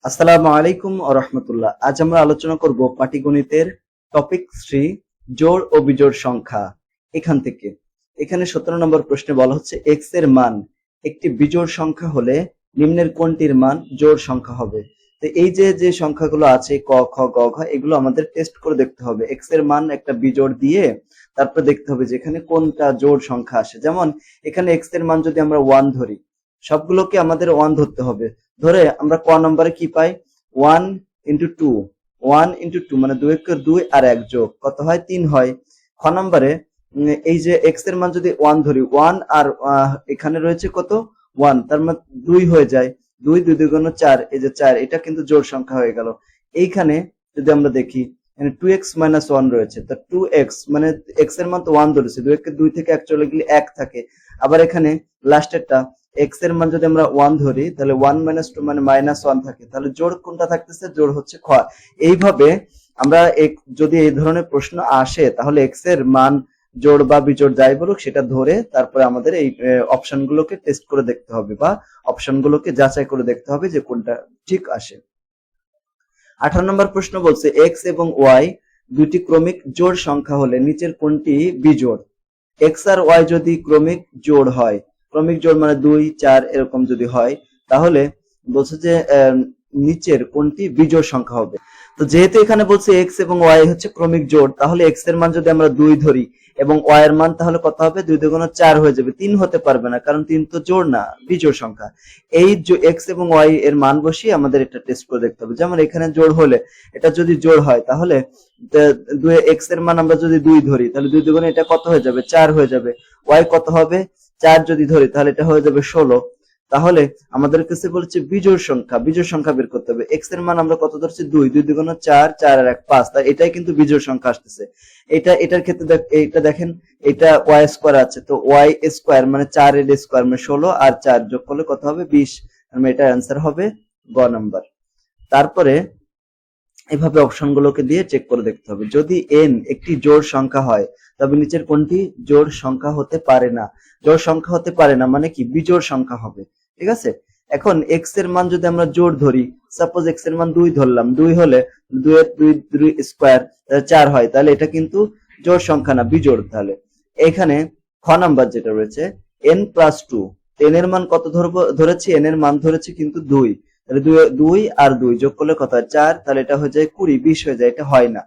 আসসালামু আলাইকুম ওয়া রাহমাতুল্লাহ। আজ আমরা আলোচনা করব পাটিগণিতের টপিক 3 জোড় ও বিজোড় সংখ্যা। এখান থেকে এখানে 17 নম্বর প্রশ্নে বলা হচ্ছে x এর মান একটি বিজোড় সংখ্যা হলে নিম্নের কোনটির মান জোড় সংখ্যা হবে। তো এই যে সংখ্যাগুলো আছে ক খ গ ঘ এগুলো আমাদের টেস্ট করে দেখতে হবে। x এর মান একটা বিজোড় দিয়ে তারপর দেখতে হবে যে এখানে কোনটা জোড় সংখ্যা আসে। যেমন এখানে x এর মান যদি আমরা 1 ধরি, সবগুলোকে আমাদের 1 ধরতে হবে। ধরে আমরা ক নম্বরে কি পাই 1 ইন্টু টু, 1 ইন্টু টু মানে 2 কে 2 আর 1 যোগ কত হয় 3 হয়। খ নম্বরে এই যে x এর মান যদি 1 ধরি, 1 আর এখানে রয়েছে কত 1, তার মানে 2 হয়ে যায়, 2 2 2 4, এই যে 4, এটা কিন্তু জোড় সংখ্যা হয়ে গেল। এইখানে যদি আমরা দেখি 2x মাইনাস 1 রয়েছে, তো 2x মানে x এর মান তো 1 ধরেছে, 2 কে 2 থেকে 1 চলে গেলে 1 থাকে। আবার এখানে লাস্টেরটা x এর মান যদি আমরা 1 ধরি তাহলে 1 মাইনাস 2 মানে মাইনাস 1 থাকে, তাহলে জোড় কোনটা থাকতেছে, জোড় হচ্ছে খ। এইভাবে আমরা যদি এই ধরনের প্রশ্ন আসে তাহলে x এর মান জোড় বা বিজোড় যাই বলুক সেটা ধরে তারপরে আমাদের এই অপশনগুলোকে টেস্ট করে দেখতে হবে বা অপশনগুলোকে যাচাই করে দেখতে হবে যে কোনটা ঠিক আসে। 18 নম্বর প্রশ্ন বলছে x এবং y দুটি ক্রমিক জোড় সংখ্যা হলে নিচের কোনটি বিজোড়। x আর y যদি ক্রমিক জোড় হয়, ক্রমিক জোড় মানে 2 4 এরকম যদি হয়, তাহলে বলছে যে নিচের কোনটি বিজোড় সংখ্যা হবে। তো যেহেতু এখানে বলছে x এবং y হচ্ছে ক্রমিক জোড়, তাহলে x এর মান যদি আমরা 2 ধরি এবং y এর মান তাহলে কত হবে, 2 2 4 হয়ে যাবে, 3 হতে পারবে না কারণ 3 তো জোড় না, বিজোড় সংখ্যা। এই x এবং y এর মান বসিয়ে আমাদের এটা টেস্ট করে দেখতে হবে। যেমন এখানে জোড় হলে, এটা যদি জোড় হয় তাহলে x এর মান আমরা যদি 2 ধরি তাহলে 2 2 এটা কত হয়ে যাবে, 4 হয়ে যাবে। y কত হবে, 4 যদি ধরি তাহলে এটা হয়ে যাবে 16। তাহলে আমাদের কাছে বলেছে বিজোড় সংখ্যা, বিজোড় সংখ্যা বের করতে হবে। x এর মান আমরা কত ধরছি, 2 2 2 4, 4 আর 1 5, তাই এটাই কিন্তু বিজোড় সংখ্যা আসতেছে। এটার ক্ষেত্রে এটা দেখেন, এটা y স্কয়ার আছে, তো y স্কয়ার মানে 4 এর স্কয়ার মানে 16 আর 4 যোগ করলে কত হবে 20, মানে এটা অ্যান্সার হবে গ নাম্বার। তারপরে এভাবে অপশনগুলোকে দিয়ে চেক করে দেখতে হবে। যদি n একটি জোড় সংখ্যা হয় তবে নিচের কোনটি জোড় সংখ্যা হতে পারে না। জোড় সংখ্যা হতে পারে না মানে কি, বিজোড় সংখ্যা হবে। ঠিক আছে, এখন x এর মান যদি আমরা জোড় ধরি, সাপোজ x এর মান 2 ধরলাম, 2 হলে 2 এর 2 স্কয়ার 4 হয়, তাহলে এটা কিন্তু জোড় সংখ্যা না, বিজোড়। তাহলে এখানে খ নাম্বার যেটা রয়েছে n প্লাস 2, n এর মান কত ধরেছি, n এর মান ধরেছি কিন্তু 2, তাহলে 2 আর 2 যোগ করলে কত হয় 4, তাহলে এটা হয়ে যায় 20, 20 হয়ে যায়, এটা হয় না।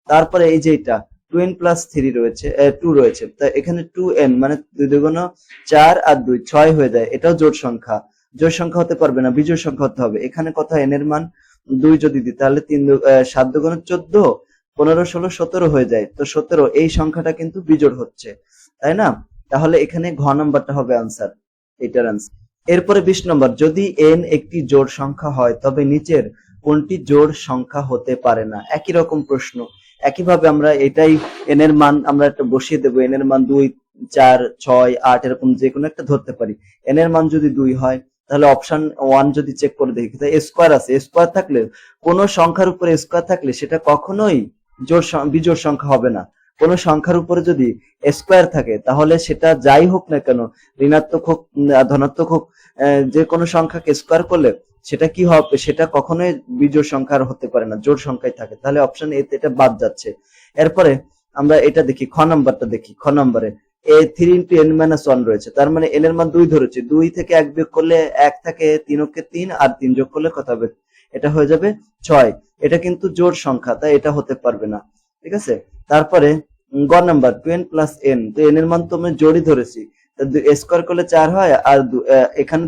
তারপরে এই যে এটা 2n প্লাস 3 রয়েছে, 2 রয়েছে, তা এখানে 2n মানে 2 2 4 আর 2 6 হয়ে যায়, এটাও জোড় সংখ্যা। জোড় সংখ্যা হতে পারবে না, বিজোড় সংখ্যা হতে হবে। এখানে কত n এর মান 2 যদি দিই তাহলে 7 2 14, 15 16 17 হয়ে যায়, তো 17 এই সংখ্যাটা কিন্তু বিজোড় হচ্ছে, তাই না? তাহলে এখানে ঘ নাম্বারটা হবে আনসার, এটার আনসার। এরপরে 20 নম্বর, যদি n একটি জোড় সংখ্যা হয় তবে নিচের কোনটি জোড় সংখ্যা হতে পারে না। একই রকম প্রশ্ন, একইভাবে আমরা এটাই n এর মান আমরা একটা বসিয়ে দেবো। n এর মান 2 4 6 8 এরকম যে কোনো একটা ধরতে পারি। n এর মান যদি 2 হয় তাহলে অপশন 1 যদি চেক করে দেখি, তাই স্কয়ার আছে, স্কয়ার থাকলে কোন সংখ্যার উপরে স্কয়ার থাকলে সেটা কখনোই বিজোড় সংখ্যা হবে না। কোন সংখ্যার উপরে যদি স্কয়ার থাকে তাহলে সেটা যাই হোক না কেন, ঋণাত্মক হোক ধনাত্মক হোক, যে কোনো সংখ্যাকে স্কয়ার করলে সেটা কি হবে, সেটা কখনোই বিজোড় সংখ্যার হতে পারে না, জোড় সংখ্যায় থাকে। তাহলে অপশন এ এটা বাদ যাচ্ছে। এরপরে আমরা এটা দেখি, খ নাম্বারটা দেখি। খ নম্বরে এ 3 ইন্টু n মাইনাস 1 রয়েছে, তার মানে n এর মান 2 ধরেছে, 2 থেকে 1 বিয়োগ করলে 1 থাকে, 3 কে 3 আর 3 যোগ করলে কত হবে, এটা হয়ে যাবে 6। এটা কিন্তু জোড় সংখ্যা, তাই এটা হতে পারবে না। ঠিক আছে, তারপরে গ নাম্বার 2n প্লাস n, তো n এর মান তো আমি জোড়ই ধরেছি, স্কয়ার করলে 4 হয়, আর এখানে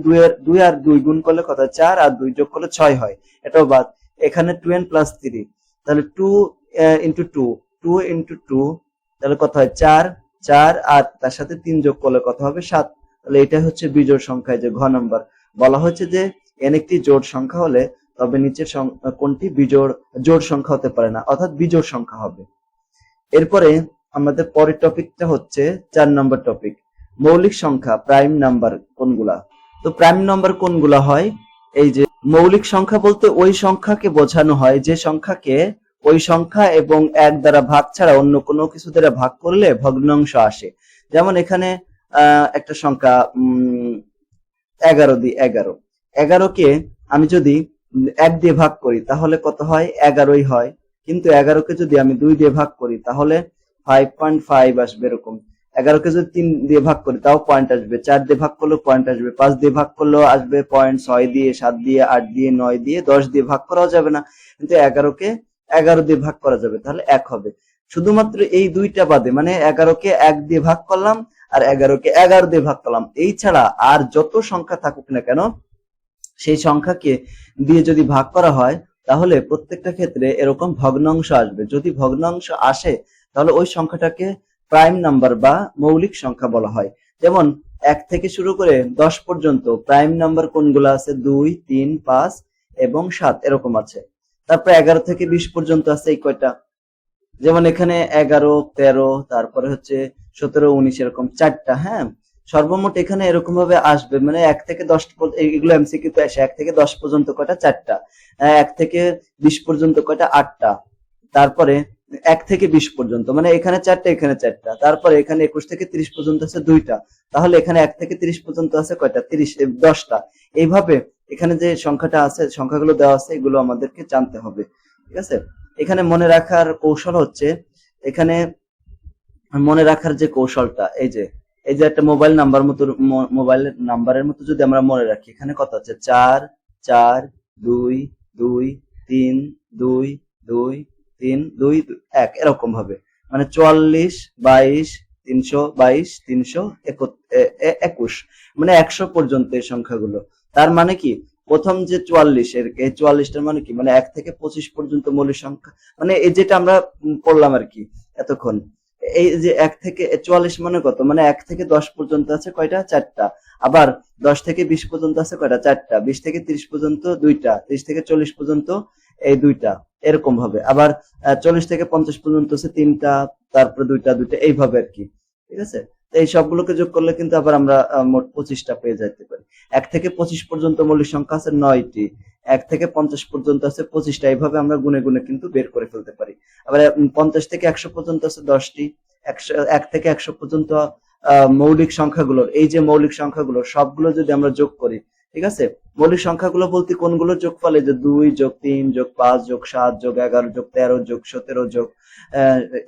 2 আর 2 গুণ করলে কত হয় 4 আর 2 যোগ করলে 6 হয়, এটাও বাদ। এখানে 2n প্লাস 3, তাহলে 2 ইন্টু 2, 2 ইন্টু 2 তাহলে কত হয় 4, 4 আর তার সাথে 3 যোগ করলে কত হবে 7। তাহলে এটা হচ্ছে বিজোড় সংখ্যা। যে ঘ নাম্বার বলা হয়েছে যে n একটি জোড় সংখ্যা হলে তবে নিচের কোনটি জোড় সংখ্যা হতে পারে না, অর্থাৎ বিজোড় সংখ্যা হবে। এরপরে আমাদের পরের টপিকটা হচ্ছে 4 নম্বর টপিক, মৌলিক সংখ্যা প্রাইম নাম্বার কোনগুলা। তো প্রাইম নাম্বার কোনগুলা হয়, এই যে মৌলিক সংখ্যা বলতে ওই সংখ্যাকে বোঝানো হয় যে সংখ্যাকে ওই সংখ্যা এবং 1 দ্বারা ভাগ ছাড়া অন্য কোনো কিছু দ্বারা ভাগ করলে ভগ্নাংশ আসে। যেমন এখানে একটা সংখ্যা 11 দিই, 11 কে আমি যদি 1 দিয়ে ভাগ করি তাহলে কত হয়? 11ই হয়। কিন্তু 11কে যদি আমি 2 দিয়ে ভাগ করি তাহলে 5.5 আসবে এরকম। 11কে যদি 3 দিয়ে ভাগ করি তাও পয়েন্ট আসবে, 4 দিয়ে ভাগ করলেও পয়েন্ট আসবে, 5 দিয়ে ভাগ করলেও আসবে পয়েন্ট, 6 দিয়ে, 7 দিয়ে, 8 দিয়ে, 9 দিয়ে, 10 দিয়ে ভাগ করাও যাবে না। কিন্তু 11কে 11 দিয়ে ভাগ করা যাবে, তাহলে 1 হবে। শুধুমাত্র এই দুইটা বাদে, মানে 11কে 1 দিয়ে ভাগ করলাম আর 11কে 11 দিয়ে ভাগ করলাম, এই ছাড়া আর যত সংখ্যা থাকুক না কেন সেই সংখ্যাকে দিয়ে যদি ভাগ করা হয় তাহলে প্রত্যেকটা ক্ষেত্রে এরকম ভগ্নাংশ আসবে। যদি ভগ্নাংশ আসে তাহলে ওই সংখ্যাটাকে প্রাইম নাম্বার বা মৌলিক সংখ্যা বলা হয়। যেমন 1 থেকে শুরু করে 10 পর্যন্ত প্রাইম নাম্বার কোনগুলো আছে? 2, 3, 5 এবং 7 এরকম আছে। তারপর 11 থেকে 20 পর্যন্ত আছে এই কয়টা, যেমন এখানে 11, 13, তারপরে হচ্ছে 17, 19 এরকম 4টা। হ্যাঁ, সর্বমোট এখানে এরকম ভাবে আসবে, মানে 1 থেকে 10 এগুলো এমসিকিউ তে আসে। 1 থেকে 10 পর্যন্ত কয়টা? 4টা। 1 থেকে 20 পর্যন্ত কয়টা? 8টা। তারপরে 1 থেকে 20 পর্যন্ত, মানে এখানে 4টা, এখানে 4টা। তারপরে এখানে 21 থেকে 30 পর্যন্ত আছে 2টা। তাহলে এখানে 1 থেকে 30 পর্যন্ত আছে কয়টা? 10টা। এইভাবে এখানে যে সংখ্যাটা আছে, সংখ্যাগুলো দেওয়া আছে, এগুলো আমাদেরকে জানতে হবে। ঠিক আছে? এখানে মনে রাখার কৌশল হচ্ছে, এখানে মনে রাখার যে কৌশলটা, এই যে একটা মোবাইল নাম্বার মতো, মোবাইল নাম্বারের মতো যদি আমরা মনে রাখি, এখানে কত আছে? 4, 4, 2, 2, 3, 2, 2, 3, 2, 1 এরকম ভাবে, মানে 44, 22, 322, 321, মানে 100 পর্যন্ত এই সংখ্যাগুলো। তার মানে কি, প্রথম যে 44, এই 44টার মানে কি, মানে 1 থেকে 25 পর্যন্ত মৌলিক সংখ্যা, মানে এই যেটা আমরা পড়লাম আর কি এতক্ষণ। এই যে 1 থেকে 44 মানে কত? মানে 1 থেকে 10 পর্যন্ত আছে কয়টা? 4টা। আবার 10 থেকে 20 পর্যন্ত আছে কয়টা? 4টা। 20 থেকে 30 পর্যন্ত 2টা। 30 থেকে 40 পর্যন্ত এই 2টা, এরকম ভাবে। আবার 40 থেকে 50 পর্যন্ত আছে 3টা, তারপরে 2টা, এইভাবে আর কি। ঠিক আছে? এই সবগুলোকে যোগ করলে কিন্তু আবার আমরা মোট 25টা পেয়ে যেতে পারি। 1 থেকে 25 পর্যন্ত মৌলিক সংখ্যা আছে 9টি। 1 থেকে 50 পর্যন্ত আছে 25টা। এইভাবে আমরা গুনে গুনে কিন্তু বের করে ফেলতে পারি। আবার 50 থেকে 100 পর্যন্ত আছে 10টি। 1 থেকে 100 পর্যন্ত মৌলিক সংখ্যাগুলোর, এই যে মৌলিক সবগুলো যদি আমরা যোগ করি, ঠিক আছে? মৌলিক সংখ্যাগুলো বলতে কোনগুলো যোগফল? এই যে 2 যোগ 3 যোগ 5 যোগ 7 যোগ 11 যোগ 13 যোগ 17 যোগ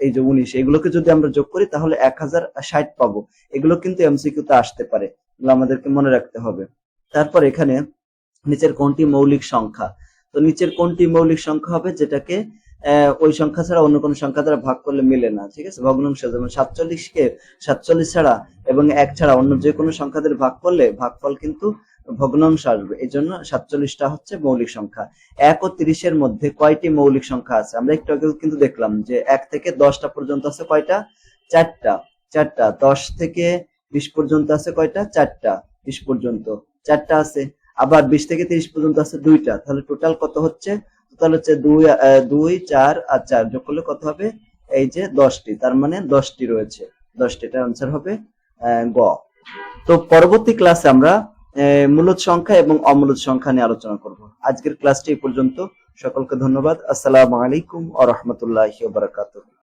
এই যে 19, এগুলোকে যদি আমরা যোগ করি তাহলে 1060 পাবো। এগুলো কিন্তু এমসিকিউ তে আসতে পারে, এগুলো আমাদেরকে মনে রাখতে হবে। তারপর এখানে নিচের কোনটি মৌলিক সংখ্যা? তো নিচের কোনটি মৌলিক সংখ্যা হবে যেটাকে ওই সংখ্যা ছাড়া অন্য কোন সংখ্যা দ্বারা ভাগ করলে মিলে না? ঠিক আছে, ভগ্নাংশ। যেমন 47কে 47 ছাড়া এবং 1 ছাড়া অন্য যে কোনো সংখ্যা দ্বারা ভাগ করলে ভাগফল কিন্তু ভগ্নাংশ আসবে। এই জন্য 47টা হচ্ছে মৌলিক সংখ্যা। 1 ও 30 এর মধ্যে কয়টি মৌলিক সংখ্যা আছে? আমরা একটু আগে কিন্তু দেখলাম যে 1 থেকে 10টা পর্যন্ত আছে কয়টা? 4টা। 4টা। 10 থেকে 20 পর্যন্ত আছে কয়টা? 4টা। 20 পর্যন্ত 4টা আছে। আবার 20 থেকে 30 পর্যন্ত আছে 2টা। তাহলে টোটাল কত হচ্ছে? টোটাল হচ্ছে 2, 4 আর 4 যোগ করলে কত হবে? এই যে 10টি। তার মানে 10টি রয়েছে। 10টি, এটার আনসার হবে গ। তো পরবর্তী ক্লাসে আমরা মূলদ সংখ্যা এবং অমূলদ সংখ্যা নিয়ে আলোচনা করব। আজকের ক্লাসটি এই পর্যন্ত। সকলকে ধন্যবাদ। আসসালামু আলাইকুম ওয়া রাহমাতুল্লাহি ওয়া বারাকাতুহু।